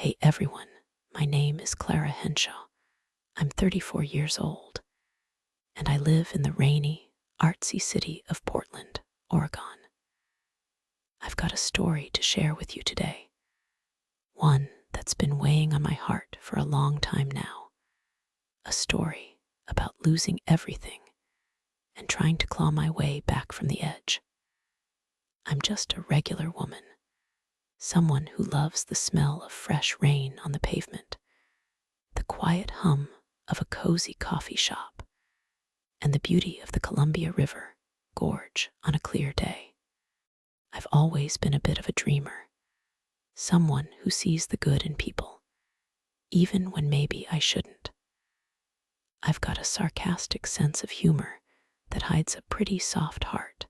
Hey everyone, my name is Clara Henshaw. I'm 34 years old, and I live in the rainy, artsy city of Portland, Oregon. I've got a story to share with you today, one that's been weighing on my heart for a long time now. A story about losing everything and trying to claw my way back from the edge. I'm just a regular woman, someone who loves the smell of fresh rain on the pavement, the quiet hum of a cozy coffee shop, and the beauty of the Columbia River gorge on a clear day. I've always been a bit of a dreamer, someone who sees the good in people, even when maybe I shouldn't. I've got a sarcastic sense of humor that hides a pretty soft heart,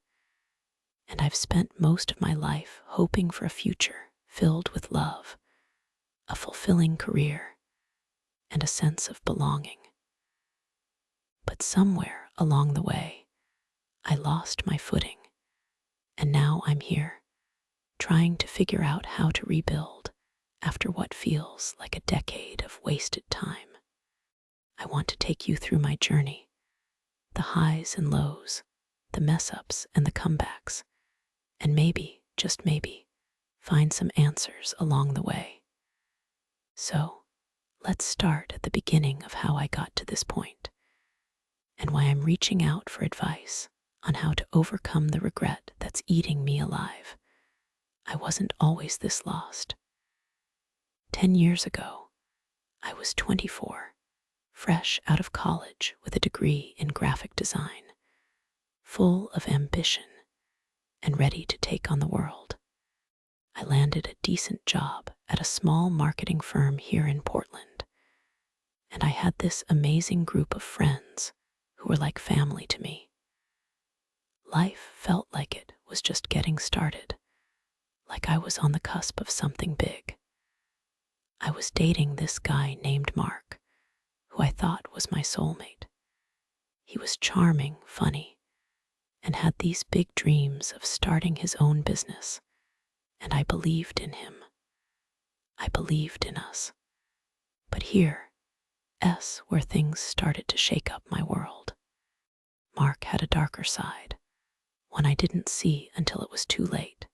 and I've spent most of my life hoping for a future filled with love, a fulfilling career, and a sense of belonging. But somewhere along the way, I lost my footing, and now I'm here, trying to figure out how to rebuild after what feels like a decade of wasted time. I want to take you through my journey, the highs and lows, the mess-ups and the comebacks, and maybe, just maybe, find some answers along the way. So, let's start at the beginning of how I got to this point, and why I'm reaching out for advice on how to overcome the regret that's eating me alive. I wasn't always this lost. 10 years ago, I was 24, fresh out of college with a degree in graphic design, full of ambition and ready to take on the world. I landed a decent job at a small marketing firm here in Portland, and I had this amazing group of friends who were like family to me. Life felt like it was just getting started, like I was on the cusp of something big. I was dating this guy named Mark, who I thought was my soulmate. He was charming, funny, and had these big dreams of starting his own business, and I believed in him. I believed in us. But here's where things started to shake up my world. Mark had a darker side, one I didn't see until it was too late.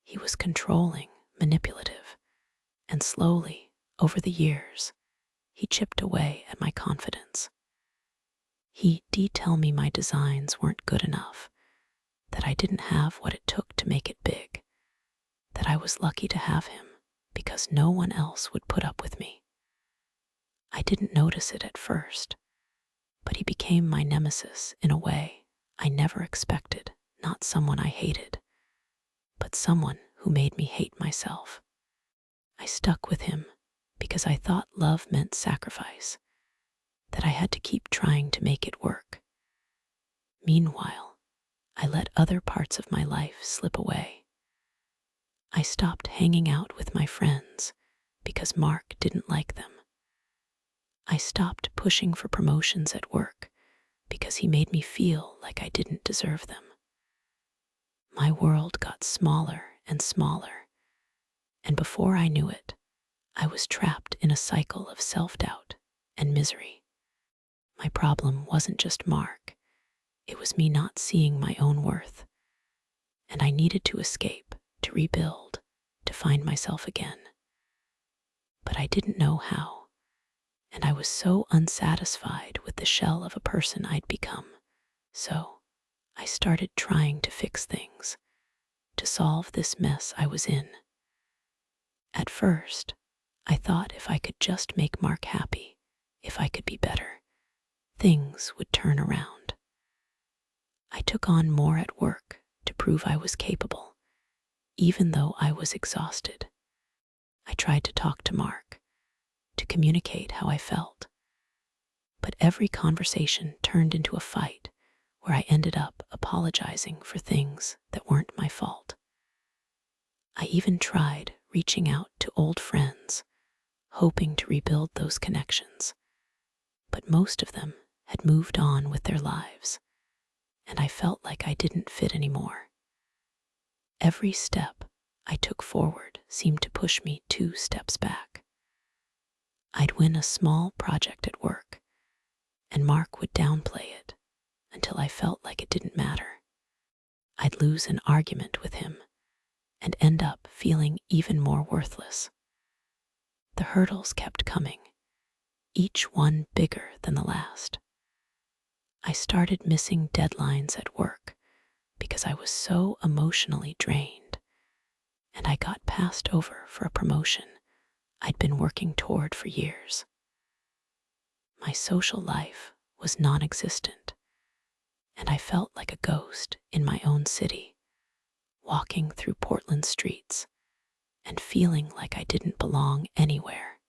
He was controlling, manipulative, and slowly, over the years, he chipped away at my confidence. He'd tell me my designs weren't good enough, that I didn't have what it took to make it big, that I was lucky to have him because no one else would put up with me. I didn't notice it at first, but he became my nemesis in a way I never expected, not someone I hated, but someone who made me hate myself. I stuck with him because I thought love meant sacrifice, that I had to keep trying to make it work. Meanwhile, I let other parts of my life slip away. I stopped hanging out with my friends because Mark didn't like them. I stopped pushing for promotions at work because he made me feel like I didn't deserve them. My world got smaller and smaller, and before I knew it, I was trapped in a cycle of self-doubt and misery. My problem wasn't just Mark, it was me not seeing my own worth, and I needed to escape, to rebuild, to find myself again. But I didn't know how, and I was so unsatisfied with the shell of a person I'd become. So I started trying to fix things, to solve this mess I was in. At first, I thought if I could just make Mark happy, if I could be better, things would turn around. I took on more at work to prove I was capable, even though I was exhausted. I tried to talk to Mark, to communicate how I felt, but every conversation turned into a fight where I ended up apologizing for things that weren't my fault. I even tried reaching out to old friends, hoping to rebuild those connections, but most of them had moved on with their lives, and I felt like I didn't fit anymore. Every step I took forward seemed to push me 2 steps back. I'd win a small project at work, and Mark would downplay it until I felt like it didn't matter. I'd lose an argument with him and end up feeling even more worthless. The hurdles kept coming, each one bigger than the last. I started missing deadlines at work because I was so emotionally drained, and I got passed over for a promotion I'd been working toward for years. My social life was non-existent, and I felt like a ghost in my own city, walking through Portland streets and feeling like I didn't belong anywhere.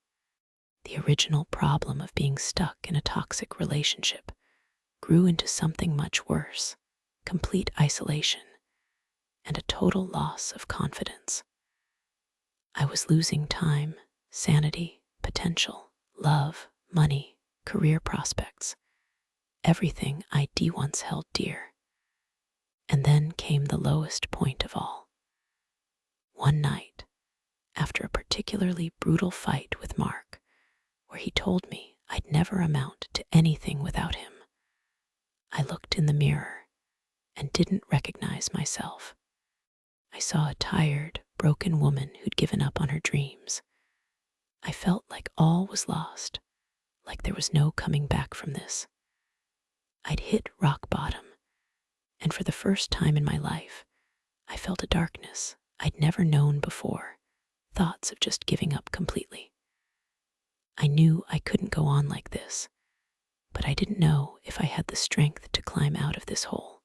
The original problem of being stuck in a toxic relationship grew into something much worse: complete isolation and a total loss of confidence. I was losing time, sanity, potential, love, money, career prospects, everything I'd once held dear. And then came the lowest point of all. One night, after a particularly brutal fight with Mark, where he told me I'd never amount to anything without him, I looked in the mirror and didn't recognize myself. I saw a tired, broken woman who'd given up on her dreams. I felt like all was lost, like there was no coming back from this. I'd hit rock bottom, and for the first time in my life, I felt a darkness I'd never known before, thoughts of just giving up completely. I knew I couldn't go on like this, but I didn't know if I had the strength to climb out of this hole.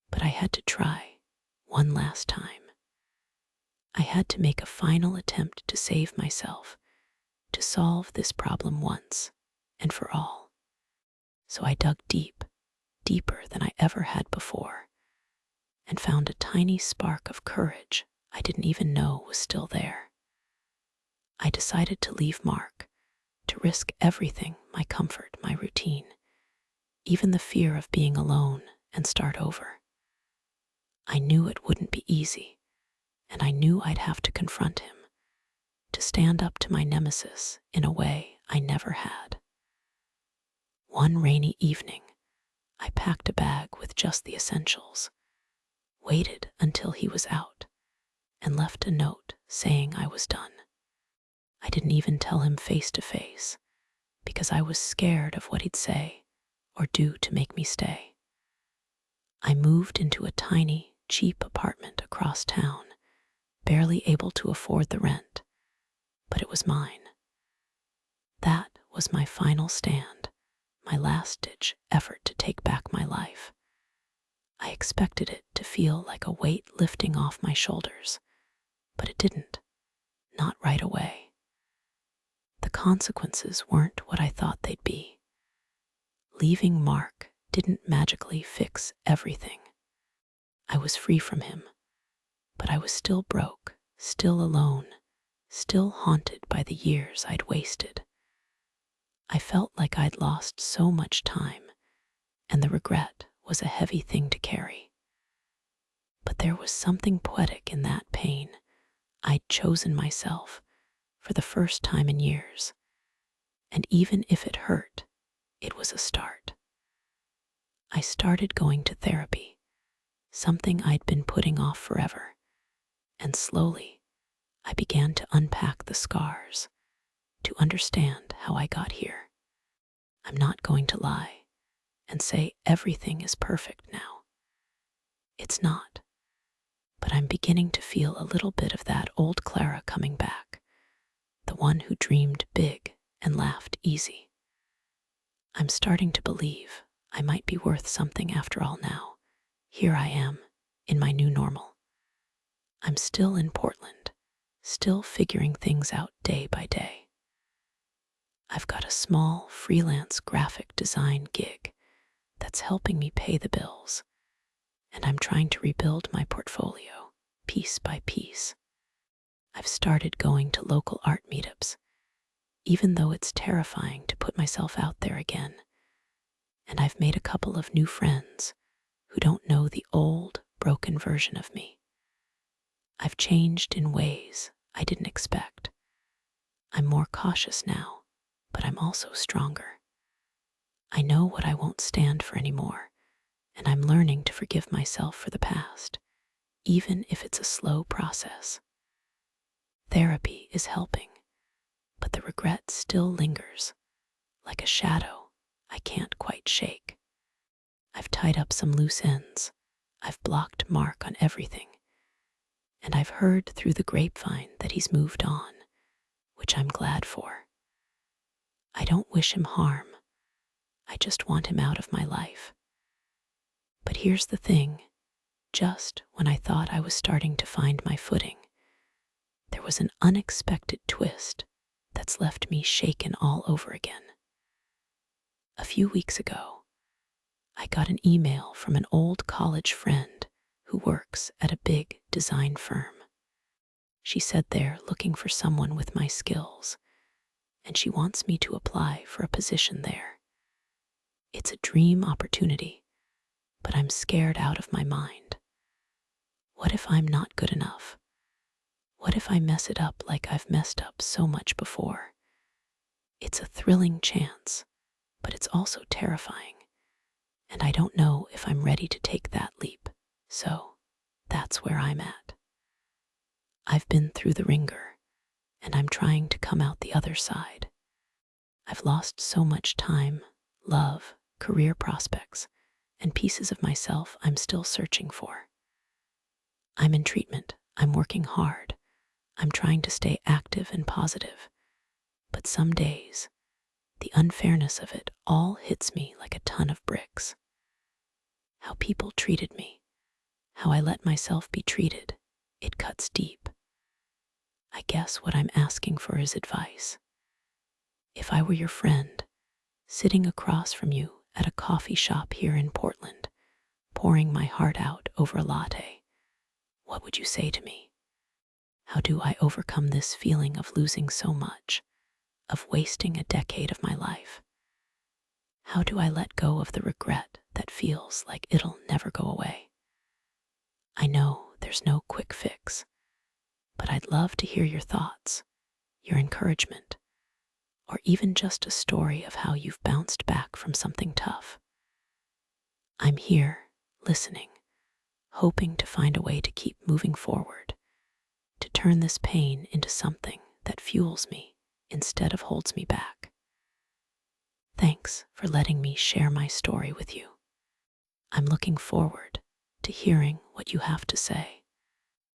But I had to try, one last time. I had to make a final attempt to save myself, to solve this problem once and for all. So I dug deep, deeper than I ever had before, and found a tiny spark of courage I didn't even know was still there. I decided to leave Mark, to risk everything: my comfort, my routine, even the fear of being alone, and start over. I knew it wouldn't be easy, and I knew I'd have to confront him, to stand up to my nemesis in a way I never had. One rainy evening, I packed a bag with just the essentials, waited until he was out, and left a note saying I was done. I didn't even tell him face to face, because I was scared of what he'd say or do to make me stay. I moved into a tiny, cheap apartment across town, barely able to afford the rent, but it was mine. That was my final stand, my last-ditch effort to take back my life. I expected it to feel like a weight lifting off my shoulders, but it didn't, not right away. The consequences weren't what I thought they'd be. Leaving Mark didn't magically fix everything. I was free from him, but I was still broke, still alone, still haunted by the years I'd wasted. I felt like I'd lost so much time, and the regret was a heavy thing to carry. But there was something poetic in that pain. I'd chosen myself for the first time in years, and even if it hurt, it was a start. I started going to therapy, something I'd been putting off forever, and slowly I began to unpack the scars, to understand how I got here. I'm not going to lie and say everything is perfect now. It's not, but I'm beginning to feel a little bit of that old Clara coming back, the one who dreamed big and laughed easy. I'm starting to believe I might be worth something after all now. Here I am, in my new normal. I'm still in Portland, still figuring things out day by day. I've got a small freelance graphic design gig that's helping me pay the bills, and I'm trying to rebuild my portfolio piece by piece. I've started going to local art meetups, even though it's terrifying to put myself out there again. And I've made a couple of new friends who don't know the old, broken version of me. I've changed in ways I didn't expect. I'm more cautious now, but I'm also stronger. I know what I won't stand for anymore, and I'm learning to forgive myself for the past, even if it's a slow process. Therapy is helping, but the regret still lingers, like a shadow I can't quite shake. I've tied up some loose ends, I've blocked Mark on everything, and I've heard through the grapevine that he's moved on, which I'm glad for. I don't wish him harm, I just want him out of my life. But here's the thing, just when I thought I was starting to find my footing, there was an unexpected twist that's left me shaken all over again. A few weeks ago, I got an email from an old college friend who works at a big design firm. She said they're looking for someone with my skills, and she wants me to apply for a position there. It's a dream opportunity, but I'm scared out of my mind. What if I'm not good enough? What if I mess it up like I've messed up so much before? It's a thrilling chance, but it's also terrifying, and I don't know if I'm ready to take that leap. So that's where I'm at. I've been through the ringer, and I'm trying to come out the other side. I've lost so much time, love, career prospects, and pieces of myself I'm still searching for. I'm in treatment, I'm working hard, I'm trying to stay active and positive, but some days, the unfairness of it all hits me like a ton of bricks. How people treated me, how I let myself be treated, it cuts deep. I guess what I'm asking for is advice. If I were your friend, sitting across from you at a coffee shop here in Portland, pouring my heart out over a latte, what would you say to me? How do I overcome this feeling of losing so much, of wasting a decade of my life? How do I let go of the regret that feels like it'll never go away? I know there's no quick fix, but I'd love to hear your thoughts, your encouragement, or even just a story of how you've bounced back from something tough. I'm here, listening, hoping to find a way to keep moving forward, to turn this pain into something that fuels me instead of holds me back. Thanks for letting me share my story with you. I'm looking forward to hearing what you have to say.